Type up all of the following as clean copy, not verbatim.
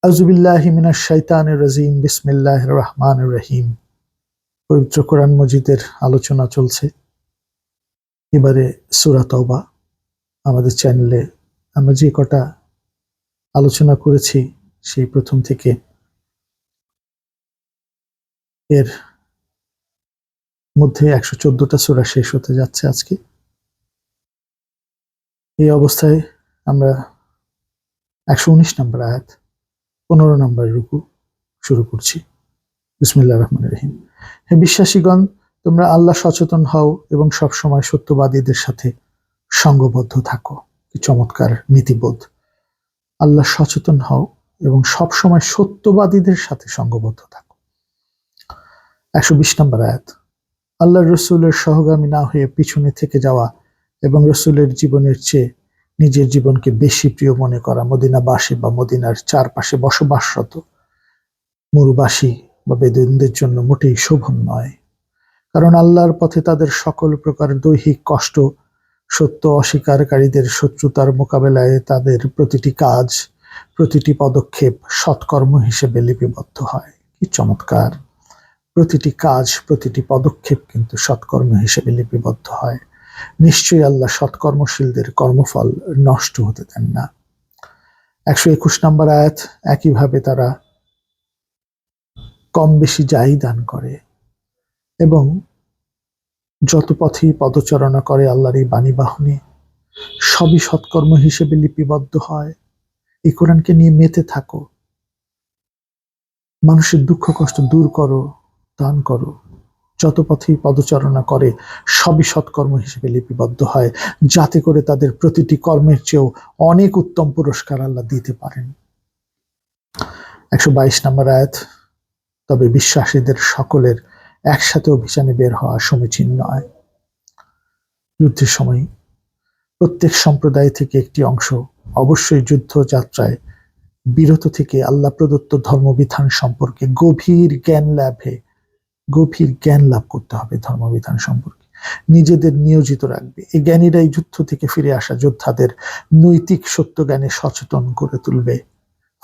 আউযুবিল্লাহি মিনাশ শাইতানির রাজিম। বিসমিল্লাহির রহমানির রহিম। পবিত্র কোরআন মজিদের আলোচনা চলছে। এবারে সূরা তওবা। আমাদের চ্যানেলে আমরা যে কটা আলোচনা করেছি সেই প্রথম থেকে এর মধ্যে 114টা সূরা শেষ হতে যাচ্ছে আজকে। এই অবস্থায় আমরা 119 নম্বর আয়াত 15 নম্বর রুকু শুরু করছি। বিসমিল্লাহির রহমানির রহিম। হে বিশ্বাসীগণ, তোমরা আল্লাহ সচেতন হও এবং সবসময় সত্যবাদীদের সাথে সঙ্গবদ্ধ থাকো। কি চমৎকার নীতিবোধ! আল্লাহ সচেতন হও এবং সবসময় সত্যবাদীদের সাথে সঙ্গবদ্ধ থাকো। 120 নম্বর আয়াত। আল্লাহর রসুলের সহগামী না হয়ে পিছনে থেকে যাওয়া এবং রসুলের জীবনের চেয়ে নিজের জীবনকে বেশি প্রিয় মনে করা মদিনাবাসী বা মদিনার চারপাশে বসবাসরত মরুবাসী বা বেদুইনদের জন্য মোটেই শোভন নয়। কারণ আল্লাহর পথে তাদের সকল প্রকার দৈহিক কষ্ট, সত্য অস্বীকারীদের শত্রুতার মোকাবেলায় তাদের প্রতিটি কাজ, প্রতিটি পদক্ষেপ সৎকর্ম হিসেবে লিপিবদ্ধ হয়। কি চমৎকার! প্রতিটি কাজ, প্রতিটি পদক্ষেপ কিন্তু সৎকর্ম হিসেবে লিপিবদ্ধ হয়। নিশ্চয়ই আল্লাহ সৎকর্মশীলদের কর্মফল নষ্ট হতে দেন না। 121 নম্বর আয়াত। একইভাবে তারা কম বেশি যাই দান করে এবং যত পথেই পদচারণা করে আল্লাহর এই বাণী বাহনে সবই সৎকর্ম হিসেবে লিপিবদ্ধ হয়। এই কোরআনকে নিয়ে মেতে থাকো। মানুষের দুঃখ কষ্ট দূর করো, দান করো। যত পথেই পদচারণা করে সবই সৎকর্ম হিসেবে লিপিবদ্ধ হয়, যাতে করে তাদের প্রতিটি কর্মের চেয়েও অনেক উত্তম পুরস্কার আল্লাহ দিতে পারেন। 122 নম্বর আয়াত। তবে বিশ্বাসীদের সকলের একসাথে অভিযানে বের হওয়া সমীচীন নয়। যুদ্ধের সময় প্রত্যেক সম্প্রদায় থেকে একটি অংশ অবশ্যই যুদ্ধযাত্রায় বিরত থেকে আল্লাহ প্রদত্ত ধর্মবিধান সম্পর্কে গভীর জ্ঞান লাভ করতে হবে। ধর্মবিধান সম্পর্কে নিজেদের নিয়োজিত রাখবে। এই জ্ঞানীরাই যুদ্ধ থেকে ফিরে আসা যোদ্ধাদের নৈতিক সত্য জ্ঞানে সচেতন করে তুলবে।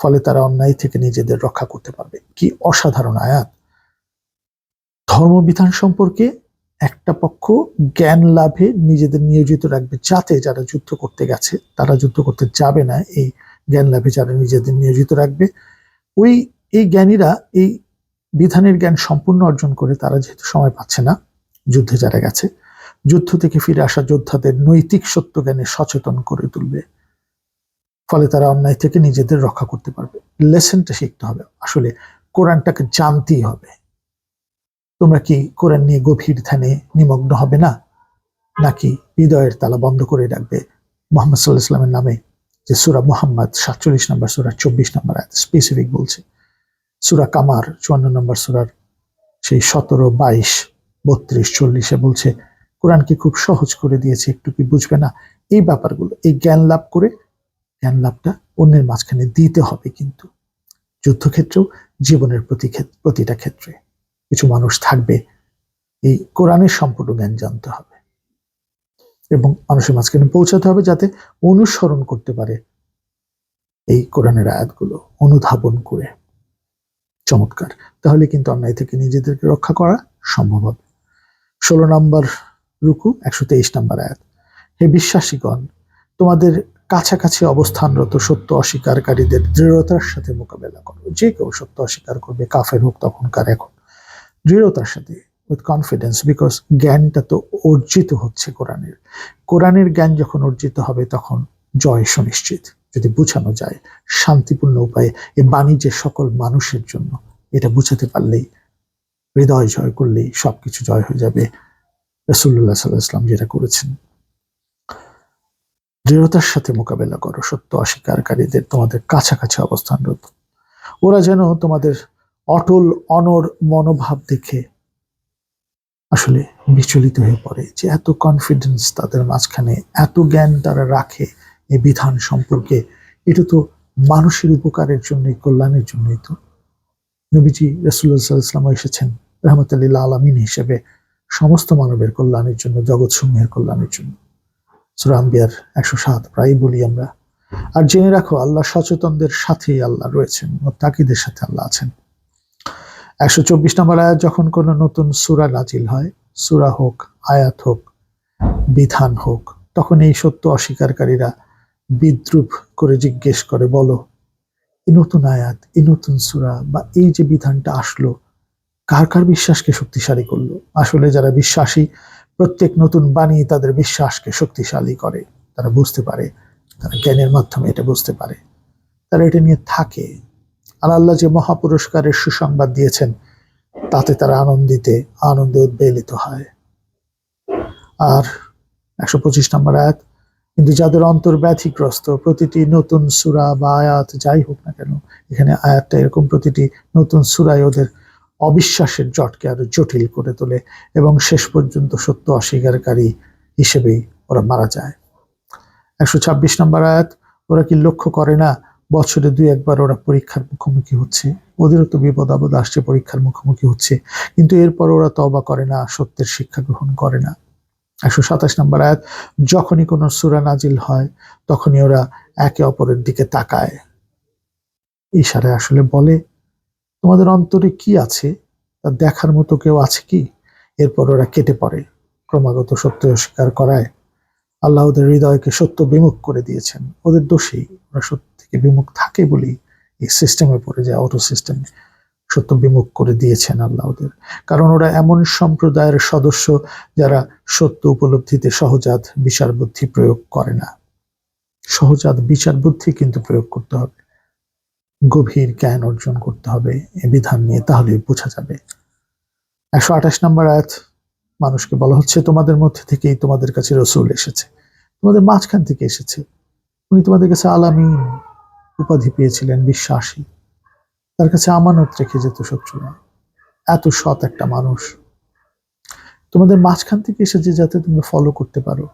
ফলে তারা অন্যায় থেকে নিজেদের রক্ষা করতে পারবে। কি অসাধারণ আয়াত! ধর্মবিধান সম্পর্কে একটা পক্ষ জ্ঞান লাভে নিজেদের নিয়োজিত রাখবে, যাতে যারা যুদ্ধ করতে গেছে তারা যুদ্ধ করতে যাবে না। এই জ্ঞান লাভে যারা নিজেদের নিয়োজিত রাখবে, এই জ্ঞানীরা এই বিধানের জ্ঞান সম্পূর্ণ অর্জন করে তারা যেহেতু সময় পাচ্ছে না যুদ্ধে যারা গেছে, যুদ্ধ থেকে ফিরে আসা যোদ্ধাদের নৈতিক সত্য জ্ঞানে সচেতন করে তুলবে। ফলে তারা অন্যায় থেকে নিজেদের রক্ষা করতে পারবে। লেসনটা শিখতে হবে। আসলে কোরআনটাকে জানতেই হবে। তোমরা কি কোরআন নিয়ে গভীর ধ্যানে নিমগ্ন হবে না, নাকি হৃদয়ের তালা বন্ধ করে রাখবে? মুহাম্মদ সাল্লাল্লাহু আলাইহি ওয়াসাল্লামের নামে যে সূরা মুহাম্মদ 47 নম্বর সূরা 24 নম্বর আয়াত স্পেসিফিক বলছে। সূরা কামার 54 নম্বর সূরার সেই 17, 22, 32, 40 বলছে কোরআনকে খুব সহজ করে দিয়েছে, একটু কি বুঝবে না? এই ব্যাপারগুলো, এই জ্ঞান লাভটা অন্যের মাঝখানে দিতে হবে। কিন্তু যুদ্ধক্ষেত্রেও জীবনের প্রতিটা ক্ষেত্রে কিছু মানুষ থাকবে, এই কোরআনের সম্পূর্ণ জ্ঞান জানতে হবে এবং মানুষের মাঝখানে পৌঁছাতে হবে, যাতে অনুসরণ করতে পারে এই কোরআনের আয়াতগুলো অনুধাবন করে। চমৎকার! তাহলে কিন্তু অন্যায় থেকে নিজেদেরকে রক্ষা করা সম্ভব হবে। 16 নম্বর রুকু 123 নম্বর আয়াত। হে বিশ্বাসীগণ, তোমাদের কাছাকাছি অবস্থানরত সত্য অস্বীকারীদের দৃঢ়তার সাথে মোকাবেলা করো। যে কেউ সত্য অস্বীকার করবে, কাফের হোক তখনকার এখন, দৃঢ়তার সাথে, উইথ কনফিডেন্স, বিকজ জ্ঞানটা তো অর্জিত হচ্ছে কোরআনের জ্ঞান যখন অর্জিত হবে তখন জয় সুনিশ্চিত। যদি বুঝানো যায় শান্তিপূর্ণ উপায়ে এই বাণিজ্যের সকল মানুষের জন্য, এটা বুঝাতে পারলেই, হৃদয় জয় করলেই সবকিছু জয় হয়ে যাবে। রাসূলুল্লাহ সাল্লাল্লাহু আলাইহি ওয়াসাল্লাম যেটা করেছেন। দৃঢ়তার সাথে মোকাবেলা করো সত্য অস্বীকারীদের, তোমাদের কাছাকাছি অবস্থানরত। ওরা যেন তোমাদের অটল অনর মনোভাব দেখে আসলে বিচলিত হয়ে পড়ে, যে এত কনফিডেন্স তাদের মাঝখানে, এত জ্ঞান তারা রাখে এই বিধান সম্পর্কে। এটা তো মানুষের উপকারের জন্যই, কল্যাণের জন্যই তো। নবীজি রাসূলুল্লাহ সাল্লাল্লাহু আলাইহি ওয়াসাল্লাম এসেছেন রাহমাতুল লিল আলামিন হিসেবে, সমস্ত মানবের কল্যাণের জন্য, জগৎ সমূহের কল্যাণের জন্য। সূরা আম্বিয়ার 107 প্রায় বলি আমরা, আর জেনে রাখো, আল্লাহ সচেতনদের সাথেই আল্লাহ রয়েছেন, মুত্তাকিদের সাথে আল্লাহ আছেন। 124 নম্বর আয়াত, যখন কোন নতুন সূরা নাজিল হয়, সূরা হোক, আয়াত হোক, বিধান হোক, তখন এই সত্য অস্বীকারীরা বিদ্রুপ করে জিজ্ঞেস করে, বলো এই নতুন আয়াত, এই নতুন সূরা বা এই যে বিধানটা আসলো, কার কার বিশ্বাসকে শক্তিশালী করলো? আসলে যারা বিশ্বাসী, প্রত্যেক নতুন বাণী তাদের বিশ্বাসকে শক্তিশালী করে। তারা বুঝতে পারে, তারা জ্ঞানের মাধ্যমে এটা বুঝতে পারে, তারা এটা নিয়ে থাকে। আর আল্লাহ যে মহাপুরস্কারের সুসংবাদ দিয়েছেন, তাতে তারা আনন্দে উদ্বেলিত হয়। আর 125 নম্বর আয়াত, কিন্তু যাদের অন্তর ব্যাধিগ্রস্ত, প্রতিটি নতুন সূরা বা আয়াত যাই হোক না কেন, এখানে আয়াতটা এরকম, প্রতিটি নতুন সূরায় ওদের অবিশ্বাসের জটকে আরো জটিল করে তোলে এবং শেষ পর্যন্ত সত্য অস্বীকারী হিসেবেই ওরা মারা যায়। 126 নম্বর আয়াত, ওরা কি লক্ষ্য করে না বছরে 2-1 বার ওরা পরীক্ষার মুখোমুখি হচ্ছে? ওদেরও তো বিপদ আপদ আসছে, পরীক্ষার মুখোমুখি হচ্ছে, কিন্তু এরপর ওরা তওবা করে না, সত্যের শিক্ষা গ্রহণ করে না। 127 নম্বর আয়াত, যখনই কোনো সূরা নাজিল হয় তখনই ওরা একে অপরের দিকে তাকায়, ইশারায় আসলে বলে, তোমাদের অন্তরে কি আছে তা দেখার মতো কেউ আছে কি? এরপর ওরা কেটে পড়ে, ক্রমাগত সত্য অস্বীকার করায় আল্লাহ ওদের হৃদয়কে সত্য বিমুখ করে দিয়েছেন। ওদের দোষেই ওরা সত্য থেকে বিমুখ থাকে বলেই এই সিস্টেমে পড়ে যায়, অটো সিস্টেমে সত্য বিমুখ করে দিয়েছেন আল্লাহ ওদের। কারণ ওরা এমন সম্প্রদায়ের সদস্য যারা সত্য উপলব্ধিতে সহজাত বিচার বুদ্ধি প্রয়োগ করে না। সহজাত বিচার বুদ্ধি কিন্তু প্রয়োগ করতে হবে, গভীর জ্ঞান অর্জন করতে হবে এ বিধান নিয়ে, তাহলে বোঝা যাবে। 128 নম্বর আয়াত, মানুষকে বলা হচ্ছে, তোমাদের মধ্যে থেকেই তোমাদের কাছে রসূল এসেছে, তোমাদের মাঝখান থেকে এসেছে, উনি তোমাদের কাছে আলামিন উপাধি পেয়েছিলেন, বিশ্বাসী, তার কাছে আমানত রেখে যেত শত্রুরা। এত সৎ একটা মানুষ তোমাদের মাঝখান থেকে এসেছে যাতে তোমরা ফলো করতে পারো।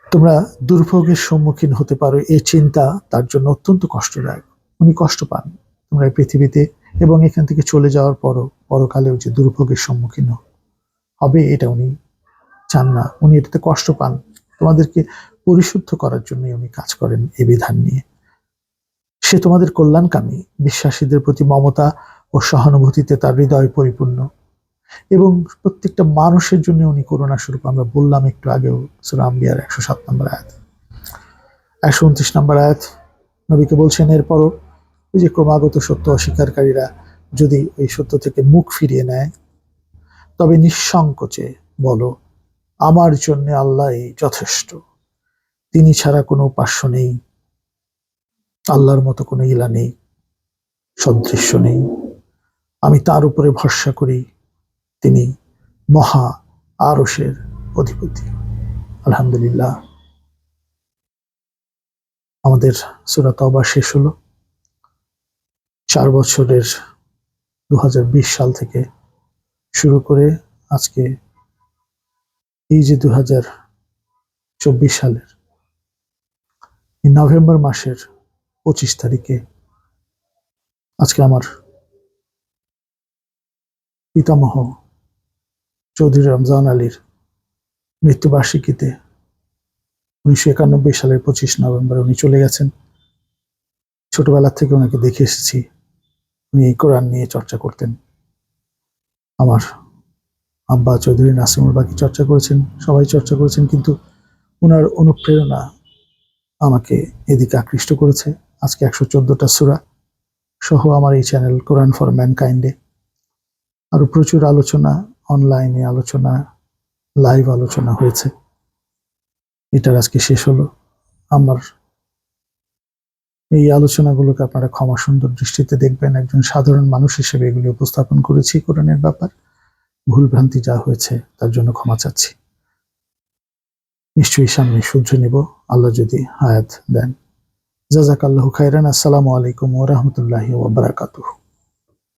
তোমরা দুর্ভোগের সম্মুখীন হতে পারো, এই চিন্তা তার জন্য অত্যন্ত কষ্টদায়ক। উনি কষ্ট পান তোমরা এই পৃথিবীতে এবং এখান থেকে চলে যাওয়ার পরও, পরকালেও যে দুর্ভোগের সম্মুখীন হবে এটা উনি চান না। উনি এটাতে কষ্ট পান, তোমাদেরকে পরিশুদ্ধ করার জন্য উনি কাজ করেন এই বিধান নিয়ে। সে তোমাদের কল্যাণকামী, বিশ্বাসীদের প্রতি মমতা ও সহানুভূতিতে তার হৃদয় পরিপূর্ণ এবং প্রত্যেকটা মানুষের জন্য উনি করুণা স্বরূপ। আমরা বললাম একটু আগেও, সূরা আম্বিয়ার 107 নম্বর আয়াত। 129 নম্বর আয়াত, নবীকে বলছেন, এরপরও ওই যে ক্রমাগত সত্য অস্বীকারীরা যদি এই সত্য থেকে মুখ ফিরিয়ে নেয়, তবে নিঃসংকোচে বলো, আমার জন্য আল্লাহই যথেষ্ট, তিনি ছাড়া কোনো উপাস্য নেই, আল্লাহর মতো কোনো ইলা নেই, সদৃশ্য নেই, আমি তার উপরে ভরসা করি, তিনি মহা আরশের অধিপতি। আলহামদুলিল্লাহ, আমাদের সূরা তাওবা শেষ হলো। 4 বছরের 2020 সাল থেকে শুরু করে আজকে এই যে 2024 সালের এই নভেম্বর মাসের 25 তারিখে আজকে আমার পিতামহ চৌধুরী রমজান আলীর মৃত্যুবার্ষিকীতে 1991 সালের 25 নভেম্বর উনি চলে গেছেন। ছোটবেলা থেকে ওনাকে দেখে এসেছি, উনি কোরআন নিয়ে চর্চা করতেন। আমার আব্বা চৌধুরী নাসিমুল বাকি চর্চা করেছেন, সবাই চর্চা করেছেন, কিন্তু ওনার অনুপ্রেরণা আমাকে এদিকে আকৃষ্ট করেছে। আজকে 114টা সূরা সহ আমার এই চ্যানেল কোরআন ফর ম্যানকাইন্ডে আরো প্রচুর আলোচনা, অনলাইনে আলোচনা, লাইভ আলোচনা হয়েছে। এটার আজকে শেষ হলো। আমার এই আলোচনাগুলোকে আপনারা ক্ষমা সুন্দর দৃষ্টিতে দেখবেন। একজন সাধারণ মানুষ হিসেবে এগুলি উপস্থাপন করেছি কোরআনের ব্যাপার, ভুল ভ্রান্তি যা হয়েছে তার জন্য ক্ষমা চাচ্ছি। নিশ্চয়ই সামনে শুধরে নেব আল্লাহ যদি হায়াত দেন। জাযাকাল্লাহু খাইরান। আসসালামু আলাইকুম ওয়া রাহমাতুল্লাহি ওয়া বারাকাতুহু।